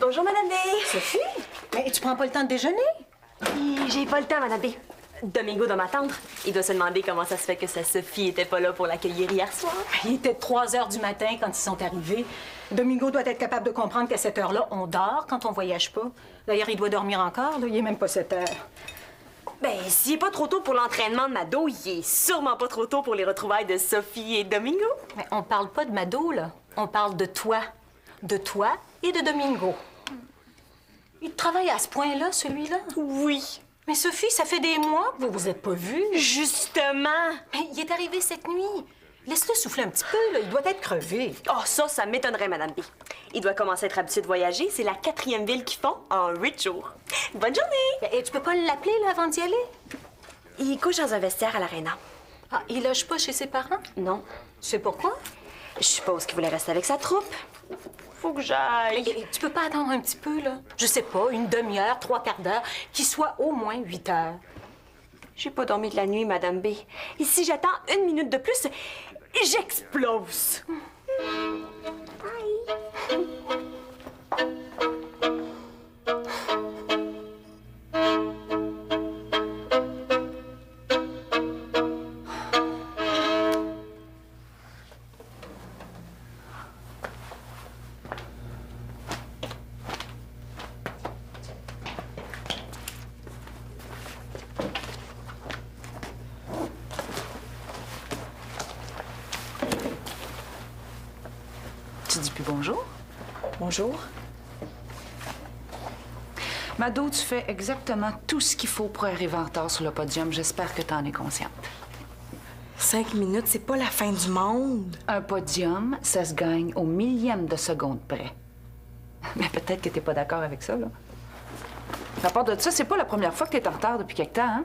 Bonjour, Madame B. Sophie? Mais tu prends pas le temps de déjeuner? J'ai pas le temps, Madame B. Domingo doit m'attendre. Il doit se demander comment ça se fait que sa Sophie était pas là pour l'accueillir hier soir. Il était 3 heures du matin quand ils sont arrivés. Domingo doit être capable de comprendre qu'à cette heure-là, on dort quand on voyage pas. D'ailleurs, il doit dormir encore, là. Il est même pas 7 heures. Ben, s'il est pas trop tôt pour l'entraînement de Mado, il est sûrement pas trop tôt pour les retrouvailles de Sophie et Domingo. Mais on parle pas de Mado, là. On parle de toi. De toi et de Domingo. Il travaille à ce point-là, celui-là? Oui. Mais Sophie, ça fait des mois que vous vous êtes pas vus. Justement. Mais il est arrivé cette nuit. Laisse-le souffler un petit peu, là. Il doit être crevé. Oh, ça m'étonnerait, Madame B. Il doit commencer à être habitué de voyager. C'est la 4e ville qu'ils font en 8 jours. Bonne journée! Et tu peux pas l'appeler, là, avant d'y aller? Il couche dans un vestiaire à l'Arena. Ah, il loge pas chez ses parents? Non. Tu sais pourquoi? Je suppose qu'il voulait rester avec sa troupe. Faut que j'aille. Et tu peux pas attendre un petit peu, là? Je sais pas, une demi-heure, 3/4 d'heure, qu'il soit au moins 8 heures. J'ai pas dormi de la nuit, Madame B. Et si j'attends 1 minute de plus, j'explose. Tu dis plus bonjour? Bonjour. Mado, tu fais exactement tout ce qu'il faut pour arriver en retard sur le podium. J'espère que tu en es consciente. 5 minutes, c'est pas la fin du monde. Un podium, ça se gagne au millième de seconde près. Mais peut-être que t'es pas d'accord avec ça, là. À part de ça, c'est pas la première fois que t'es en retard depuis quelque temps, hein?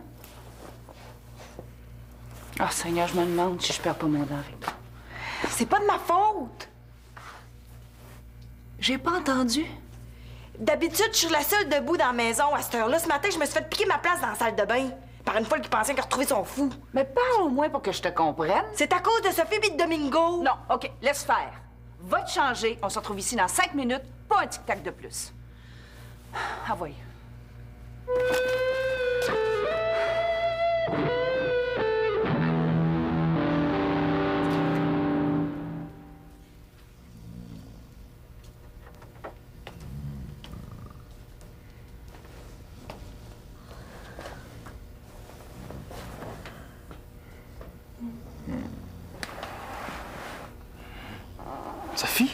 Ah, Seigneur, je me demande si je perds pas mon temps avec toi. C'est pas de ma faute. J'ai pas entendu. D'habitude, je suis la seule debout dans la maison à cette heure-là. Ce matin, je me suis fait piquer ma place dans la salle de bain par une folle qui pensait qu'elle retrouvait son fou. Mais parle au moins pour que je te comprenne. C'est à cause de Sophie et de Domingo. Non, OK, laisse faire. Va te changer. On se retrouve ici dans 5 minutes, pas un tic-tac de plus. Ah, voyez. Sophie?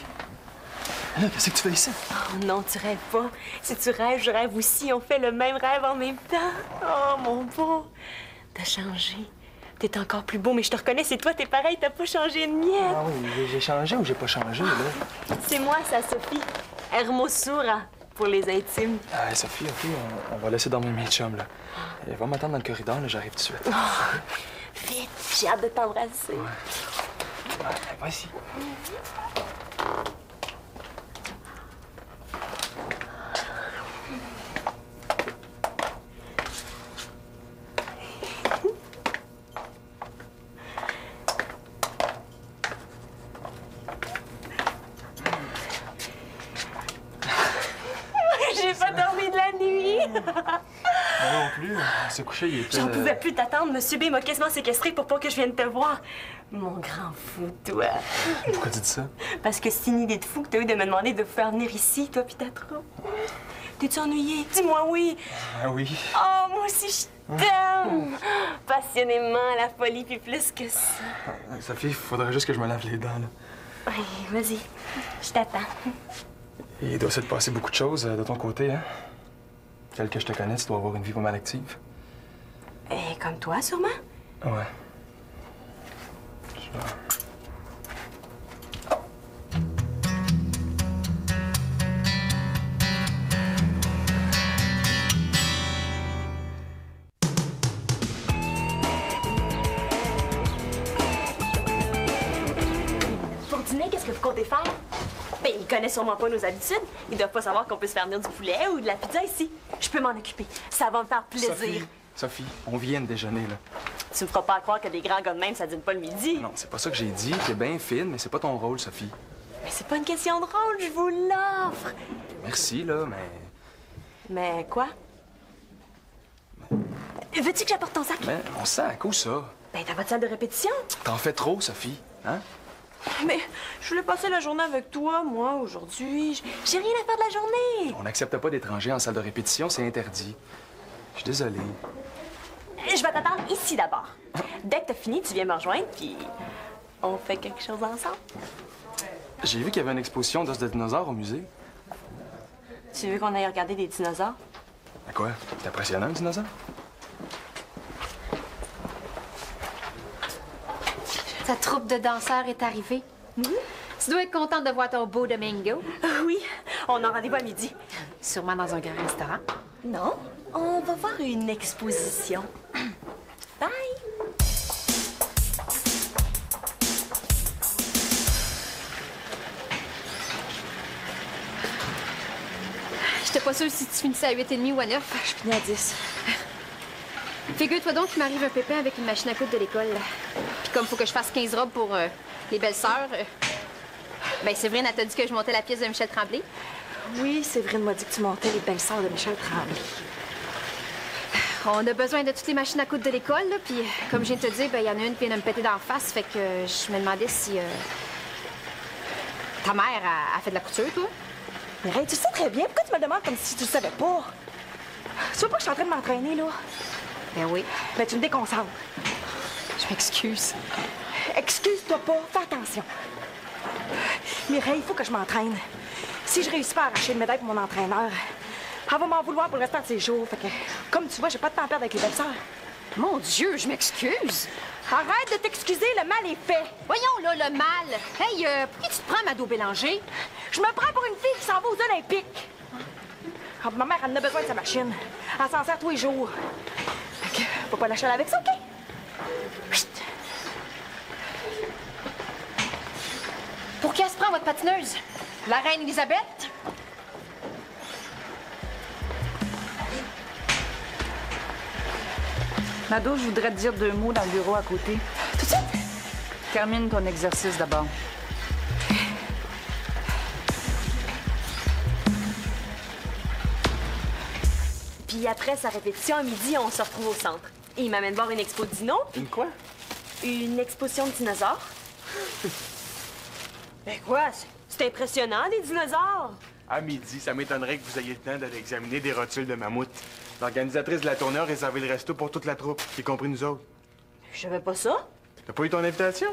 Là, qu'est-ce que tu fais ici? Oh non, tu rêves pas. Si tu rêves, je rêve aussi. On fait le même rêve en même temps. Oh, mon beau. T'as changé. T'es encore plus beau, mais je te reconnais, c'est toi, t'es pareil, t'as pas changé de miette. Ah oui, j'ai changé ou j'ai pas changé, là? C'est moi, ça, Sophie. Hermosura, pour les intimes. Ah, Sophie, OK, on va laisser dormir mes chums, là. Et va m'attendre dans le corridor, là, j'arrive tout de suite. Vite, j'ai hâte de t'embrasser. Ouais, va ici. J'ai pas dormi de la nuit. Moi non plus, on s'est couché, il était... J'en pouvais plus t'attendre. Monsieur B m'a quasiment séquestré pour pas que je vienne te voir. Mon grand fou, toi. Pourquoi tu dis ça? Parce que c'est une idée de fou que t'as eu de me demander de vous faire venir ici, toi pis ta troupe. T'es-tu ennuyé? Dis-moi oui. Ah oui. Oh, moi aussi, je t'aime. Passionnément, à la folie, puis plus que ça. Sophie, il faudrait juste que je me lave les dents, là. Oui, vas-y. Je t'attends. Il doit se te passer beaucoup de choses de ton côté, hein? Tel que je te connais, tu dois avoir une vie pas mal active. Et comme toi, sûrement? Ouais. Pour dîner, qu'est-ce que vous comptez faire? Ben, ils connaissent sûrement pas nos habitudes. Ils doivent pas savoir qu'on peut se faire venir du poulet ou de la pizza ici. Je peux m'en occuper. Ça va me faire plaisir. Sophie, on vient de déjeuner, là. Tu me feras pas croire que des grands gars de même, ça dîne pas le midi. Non, c'est pas ça que j'ai dit. T'es bien fine, mais c'est pas ton rôle, Sophie. Mais c'est pas une question de rôle, je vous l'offre. Merci, là, mais... Mais quoi? Veux-tu que j'apporte ton sac? Mais on sac, où ça? Ben, dans votre salle de répétition. T'en fais trop, Sophie, hein? Mais je voulais passer la journée avec toi, moi, aujourd'hui. J'ai rien à faire de la journée. On n'accepte pas d'étrangers en salle de répétition, c'est interdit. Je suis désolé. Je vais t'attendre ici d'abord. Dès que t'as fini, tu viens me rejoindre, puis on fait quelque chose ensemble. J'ai vu qu'il y avait une exposition d'os de dinosaures au musée. Tu veux qu'on aille regarder des dinosaures? À quoi? C'est impressionnant, un dinosaure? Ta troupe de danseurs est arrivée. Tu dois être contente de voir ton beau Domingo. Oui, on a rendez-vous à midi. Sûrement dans un grand restaurant. Non, on va voir une exposition. Bye! J'étais pas sûre si tu finissais à 8h30 ou à 9. Je finis à 10. Figure-toi donc qu'il m'arrive un pépin avec une machine à coudre de l'école. Puis comme faut que je fasse 15 robes pour les belles-sœurs, ben Séverine, elle t'a dit que je montais la pièce de Michel Tremblay. Oui, Séverine m'a dit que tu montais les belles-sœurs de Michel Tremblay. On a besoin de toutes les machines à coudre de l'école, là, puis comme je viens de te dire, ben il y en a une qui vient de me péter d'en face, fait que je me demandais si ta mère a fait de la couture, toi. Mireille, tu sais très bien. Pourquoi tu me le demandes comme si tu le savais pas? Tu vois pas que je suis en train de m'entraîner, là? Ben oui. Ben, tu me déconcentres. Je m'excuse. Excuse-toi pas. Fais attention. Mireille, il faut que je m'entraîne. Si je réussis pas à arracher une médaille pour mon entraîneur, elle va m'en vouloir pour le restant de ses jours. Fait que, comme tu vois, j'ai pas de temps à perdre avec les belles-sœurs. Mon Dieu, je m'excuse. Arrête de t'excuser, le mal est fait. Voyons là, le mal. Hey, pourquoi tu te prends, Mado Bélanger? Je me prends pour une fille qui s'en va aux Olympiques. Ah, ma mère, elle en a besoin de sa machine. Elle s'en sert tous les jours. Fait que, faut pas lâcher avec ça, OK? Chut. Pour qui elle se prend, votre patineuse? La reine Élisabeth? Mado, je voudrais te dire 2 mots dans le bureau à côté. Tout de suite? Termine ton exercice d'abord. Puis après sa répétition à midi, on se retrouve au centre. Et il m'amène voir une expo de dinos. Une quoi? Une exposition de dinosaures. Ben quoi? C'est impressionnant, des dinosaures. À midi, ça m'étonnerait que vous ayez le temps d'aller examiner des rotules de mammouth. L'organisatrice de la tournée a réservé le resto pour toute la troupe, y compris nous autres. Je savais pas ça. T'as pas eu ton invitation?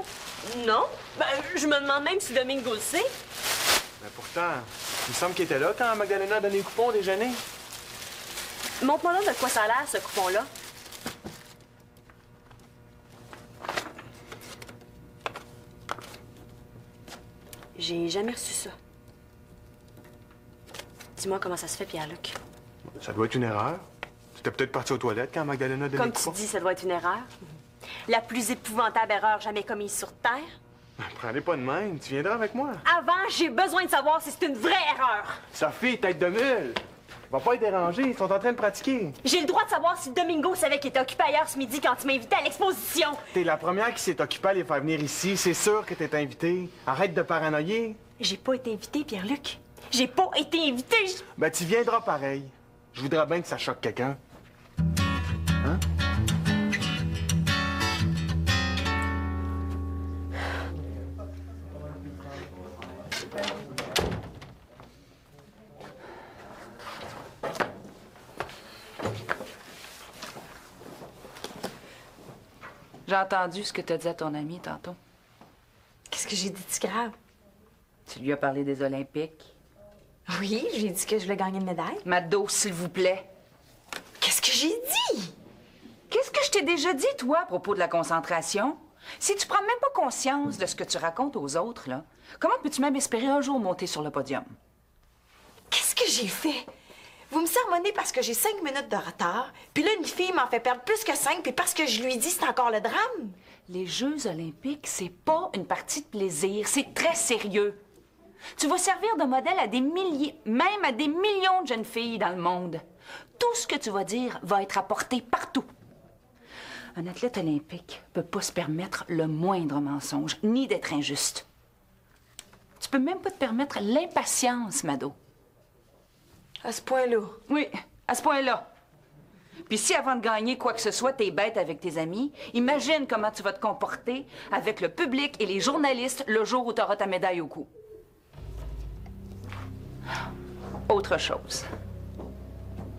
Non. Ben, je me demande même si Domingo le sait. Ben pourtant, il me semble qu'il était là quand Magdalena a donné le coupon au déjeuner. Montre-moi là de quoi ça a l'air, ce coupon-là. J'ai jamais reçu ça. Dis-moi comment ça se fait, Pierre-Luc. Ça doit être une erreur. T'étais peut-être parti aux toilettes quand Magdalena a donné Comme le tu coupon. dis, ça doit être une erreur. La plus épouvantable erreur jamais commise sur Terre. Ben, prends-les pas de même, tu viendras avec moi. Avant, j'ai besoin de savoir si c'est une vraie erreur. Sophie, tête de mule! Va pas être dérangé, ils sont en train de pratiquer. J'ai le droit de savoir si Domingo savait qu'il était occupé ailleurs ce midi quand tu m'as invité à l'exposition. T'es la première qui s'est occupée à les faire venir ici, c'est sûr que t'es invitée. Arrête de paranoïer. J'ai pas été invitée, Pierre-Luc. J'ai pas été invitée. Ben, tu viendras pareil. Je voudrais bien que ça choque quelqu'un. Hein? J'ai entendu ce que t'as dit à ton ami tantôt. Qu'est-ce que j'ai dit de grave? Tu lui as parlé des Olympiques. Oui, j'ai dit que je voulais gagner une médaille. Mado, s'il vous plaît. Qu'est-ce que j'ai dit? Qu'est-ce que je t'ai déjà dit, toi, à propos de la concentration? Si tu prends même pas conscience de ce que tu racontes aux autres, là, comment peux-tu même espérer un jour monter sur le podium? Qu'est-ce que j'ai fait? Vous me sermonnez parce que j'ai 5 minutes de retard, puis là, une fille m'en fait perdre plus que 5, puis parce que je lui dis c'est encore le drame. Les Jeux olympiques, c'est pas une partie de plaisir, c'est très sérieux. Tu vas servir de modèle à des milliers, même à des millions de jeunes filles dans le monde. Tout ce que tu vas dire va être apporté partout. Un athlète olympique peut pas se permettre le moindre mensonge, ni d'être injuste. Tu peux même pas te permettre l'impatience, Mado. À ce point-là. Oui, à ce point-là. Puis si avant de gagner quoi que ce soit, t'es bête avec tes amis, imagine comment tu vas te comporter avec le public et les journalistes le jour où t'auras ta médaille au cou. Autre chose.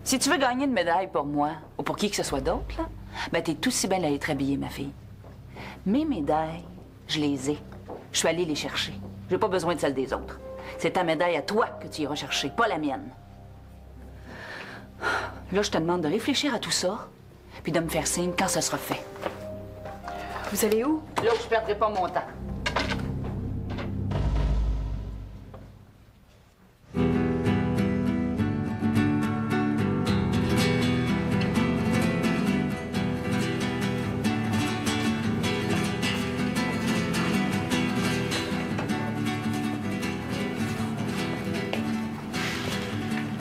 Si tu veux gagner une médaille pour moi, ou pour qui que ce soit d'autre, là, ben t'es tout si belle à être habillée, ma fille. Mes médailles, je les ai. Je suis allée les chercher. J'ai pas besoin de celles des autres. C'est ta médaille à toi que tu iras chercher, pas la mienne. Là, je te demande de réfléchir à tout ça, puis de me faire signe quand ça sera fait. Vous allez où? Là où je perdrai pas mon temps.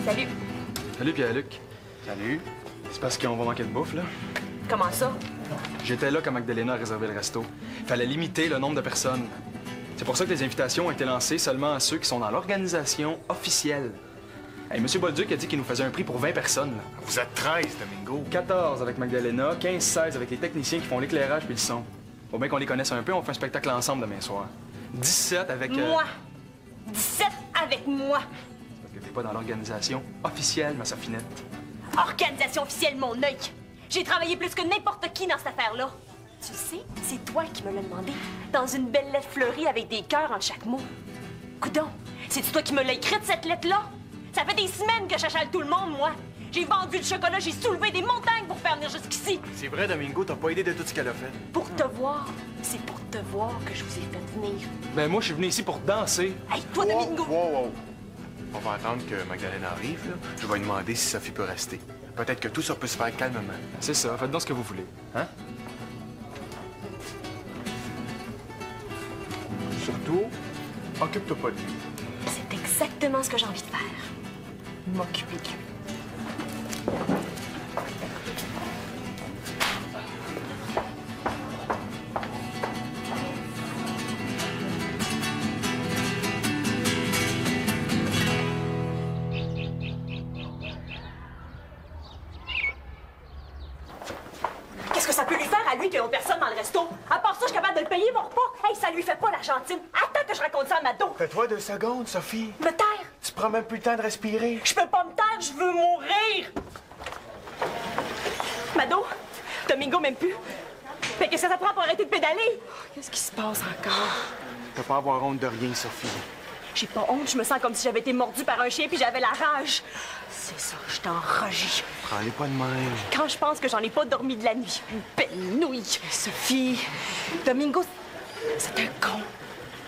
Salut. Salut, Pierre-Luc. Salut. C'est parce qu'on va manquer de bouffe, là? Comment ça? J'étais là quand Magdalena a réservé le resto. Fallait limiter le nombre de personnes. C'est pour ça que les invitations ont été lancées seulement à ceux qui sont dans l'organisation officielle. Hey, M. Bolduc a dit qu'il nous faisait un prix pour 20 personnes. Là. Vous êtes 13, Domingo. 14 avec Magdalena, 15-16 avec les techniciens qui font l'éclairage puis le son. Faut bien qu'on les connaisse un peu, on fait un spectacle ensemble demain soir. 17 avec... Moi! 17 avec moi! Parce que t'es pas dans l'organisation officielle, ma Sophinette. Organisation officielle, mon œil! J'ai travaillé plus que n'importe qui dans cette affaire-là. Tu sais, c'est toi qui me l'as demandé. Dans une belle lettre fleurie avec des cœurs en chaque mot. Coudon, c'est-tu toi qui me l'as écrite, cette lettre-là? Ça fait des semaines que j'achale tout le monde, moi. J'ai vendu du chocolat, j'ai soulevé des montagnes pour faire venir jusqu'ici. C'est vrai, Domingo, t'as pas idée de tout ce qu'elle a fait. Pour te voir, c'est pour te voir que je vous ai fait venir. Ben moi, je suis venu ici pour danser. Hey, toi, Domingo! Wow. On va attendre que Magdalena arrive, là. Je vais lui demander si Sophie peut rester. Peut-être que tout ça peut se faire calmement. C'est ça, faites donc ce que vous voulez. Hein? Surtout, occupe-toi pas de lui. C'est exactement ce que j'ai envie de faire. M'occuper de lui. Qu'est-ce que ça peut lui faire à lui qu'il y a personne dans le resto? À part ça, je suis capable de le payer, mon repas. Hey, ça lui fait pas l'Argentine. Attends que je raconte ça à Mado. Fais-toi 2 secondes, Sophie. Me taire? Tu prends même plus le temps de respirer. Je peux pas me taire, je veux mourir! Mado, Domingo m'aime plus. Mais qu'est-ce que ça prend pour arrêter de pédaler? Qu'est-ce qui se passe encore? T'as pas à avoir honte de rien, Sophie. J'ai pas honte, je me sens comme si j'avais été mordue par un chien puis j'avais la rage. C'est ça, je suis enragée. Prends-les pas de même. Quand je pense que j'en ai pas dormi de la nuit, une belle nouille. Sophie, Domingo, c'est un con.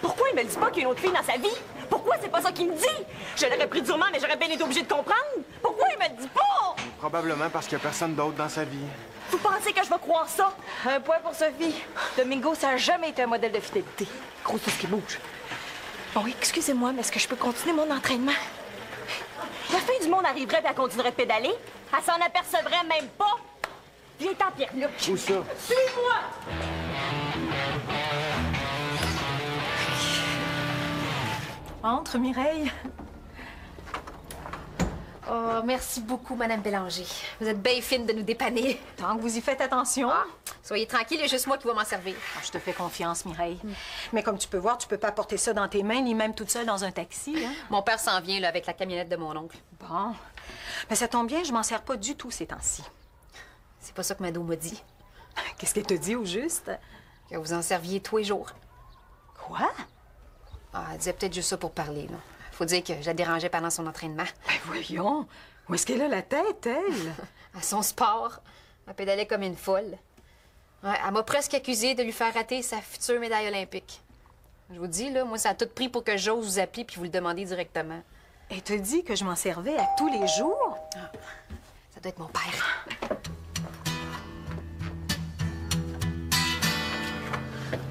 Pourquoi il me dit pas qu'il y a une autre fille dans sa vie? Pourquoi c'est pas ça qu'il me dit? Je l'aurais pris durement, mais j'aurais bien été obligée de comprendre. Pourquoi il me le dit pas? Probablement parce qu'il y a personne d'autre dans sa vie. Vous pensez que je vais croire ça? Un point pour Sophie. Domingo, ça n'a jamais été un modèle de fidélité. Gros tout ce qui bouge. Bon, excusez-moi, mais est-ce que je peux continuer mon entraînement? La fin du monde arriverait et elle continuerait de pédaler. Elle s'en apercevrait même pas. Viens-t'en, Pierre-Luc. Où ça? Suis-moi! Entre, Mireille. Oh, merci beaucoup, Madame Bélanger. Vous êtes bien fine de nous dépanner. Tant que vous y faites attention. Ah, soyez tranquille, il y a juste moi qui va m'en servir. Ah, je te fais confiance, Mireille. Mais comme tu peux voir, tu peux pas porter ça dans tes mains, ni même toute seule dans un taxi. Hein? Mon père s'en vient là, avec la camionnette de mon oncle. Bon. Mais ça tombe bien, je m'en sers pas du tout ces temps-ci. C'est pas ça que Mado m'a dit. Qu'est-ce qu'elle te dit au juste? Que vous en serviez tous les jours. Quoi? Ah, elle disait peut-être juste ça pour parler, là. Faut dire que je la dérangeais pendant son entraînement. Ben voyons. Où est-ce qu'elle a la tête, elle? À son sport. Elle pédalait comme une folle. Ouais, elle m'a presque accusée de lui faire rater sa future médaille olympique. Je vous dis, là, moi, ça a tout pris pour que j'ose vous appeler puis vous le demander directement. Elle te dit que je m'en servais à tous les jours? Ah, ça doit être mon père.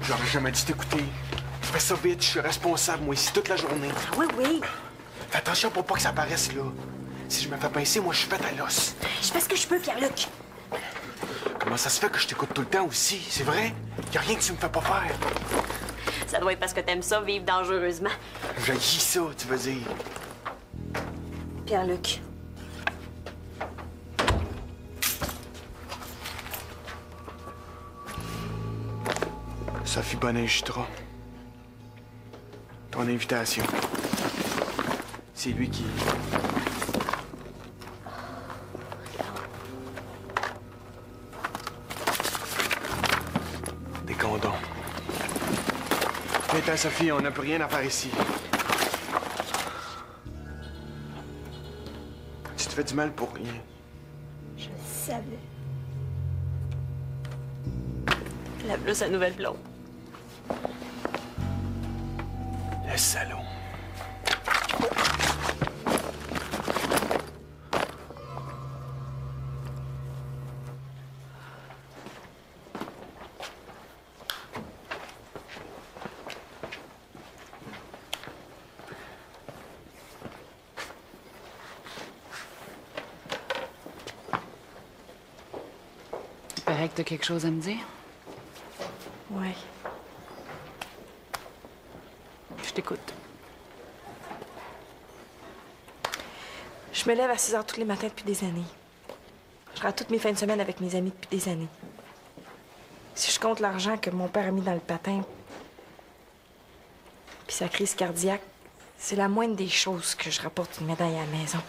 J'aurais jamais dû t'écouter. Fais ça vite, je suis responsable, moi, ici, toute la journée. Ah oui, oui. Fais attention pour pas que ça apparaisse là. Si je me fais pincer, moi, je suis faite à l'os. Je fais ce que je peux, Pierre-Luc. Comment ça se fait que je t'écoute tout le temps aussi? C'est vrai? Y a rien que tu me fais pas faire. Ça doit être parce que t'aimes ça, vivre dangereusement. J'ai ça, tu veux dire. Pierre-Luc. Sophie Bonin-Jutra. Ton invitation. C'est lui qui... Des condoms. Viens-t'en, Sophie, on n'a plus rien à faire ici. Tu te fais du mal pour rien. Je le savais. Lave-le sa nouvelle blonde. Le salaud. Il paraît que t'as quelque chose à me dire. Ouais. Je t'écoute. Je me lève à 6 heures tous les matins depuis des années. Je rate toutes mes fins de semaine avec mes amis depuis des années. Si je compte l'argent que mon père a mis dans le patin, puis sa crise cardiaque, c'est la moindre des choses que je rapporte une médaille à la maison.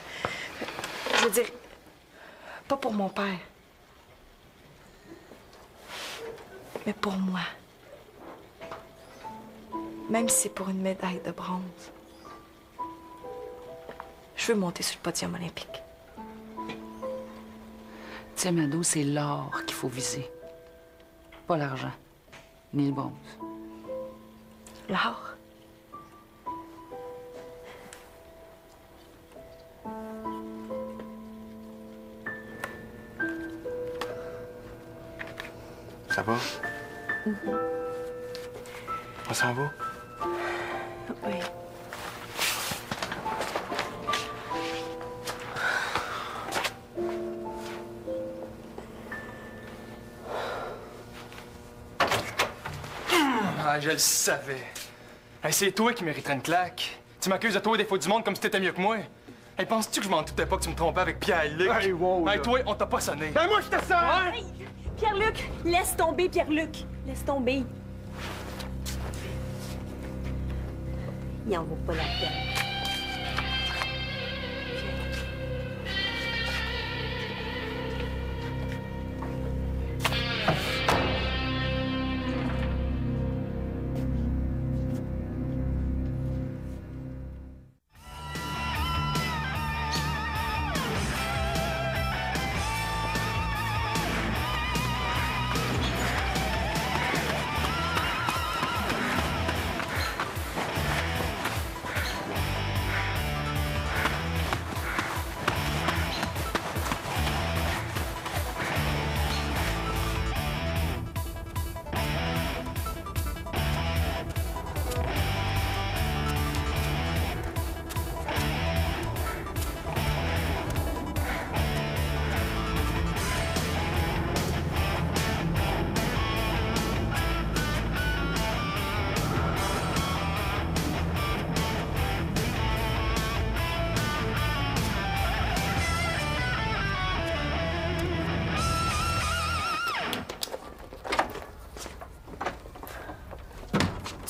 Je veux dire, pas pour mon père, mais pour moi. Même si c'est pour une médaille de bronze. Je veux monter sur le podium olympique. Tu sais, Mado, c'est l'or qu'il faut viser. Pas l'argent, ni le bronze. L'or. Ça va? On s'en va? Oui. Ah, je le savais. Hey, c'est toi qui mériterais une claque. Tu m'accuses de toi des fautes du monde comme si t'étais mieux que moi. Hey, penses-tu que je m'en doutais pas que tu me trompais avec Pierre-Luc? Hey, wow, Hey, là. toi, on t'a pas sonné. Ben moi, je te sens! Hey, Pierre-Luc, laisse tomber, Pierre-Luc. Laisse tomber. Il en vaut pas la peine.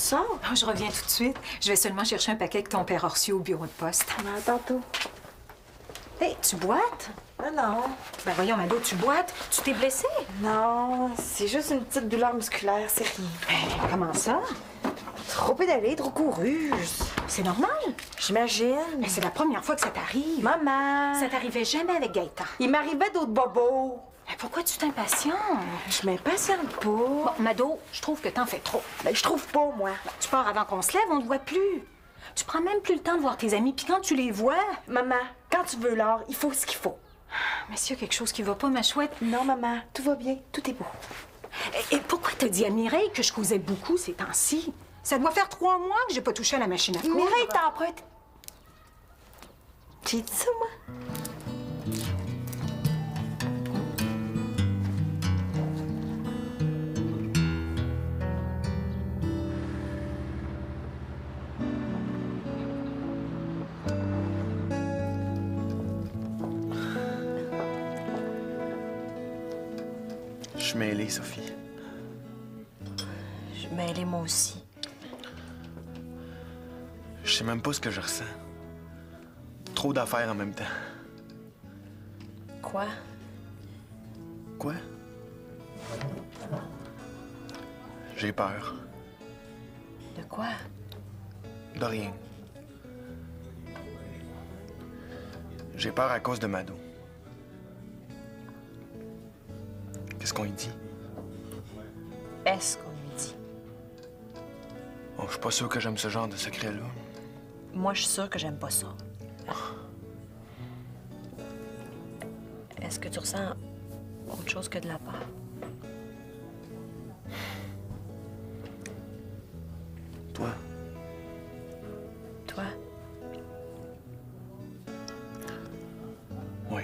sors? Oh, je reviens tout de suite. Je vais seulement chercher un paquet avec ton père Orsieux au bureau de poste. Tantôt. Hé, tu boites? Ah non. Ben voyons, Mado, tu boites? Tu t'es blessée? Non, c'est juste une petite douleur musculaire, c'est rien. Ben, comment ça? Trop pédalé, trop couru. C'est normal. J'imagine. Mais c'est la première fois que ça t'arrive. Maman! Ça t'arrivait jamais avec Gaëtan. Il m'arrivait d'autres bobos. Mais pourquoi tu t'impatientes? Je m'impatiente pas. Bon, Mado, je trouve que t'en fais trop. Ben, je trouve pas, moi. Tu pars avant qu'on se lève, on te voit plus. Tu prends même plus le temps de voir tes amis, puis quand tu les vois... Maman, quand tu veux l'or, il faut ce qu'il faut. Mais s'il y a quelque chose qui va pas, ma chouette... Non, maman, tout va bien, tout est beau. Et pourquoi t'as dit à Mireille que je causais beaucoup ces temps-ci? Ça doit faire 3 mois que j'ai pas touché à la machine à coudre. Mireille t'emprunte. J'ai dit ça, moi? Je suis mêlé, Sophie. Je suis mêlée, moi aussi. Je sais même pas ce que je ressens. Trop d'affaires en même temps. Quoi? Quoi? J'ai peur. De quoi? De rien. J'ai peur à cause de Mado. Qu'est-ce qu'on lui dit? Est-ce qu'on lui dit? Oh, je suis pas sûr que j'aime ce genre de secret-là. Moi, je suis sûre que j'aime pas ça. Est-ce que tu ressens autre chose que de la peur? Toi? Toi? Oui.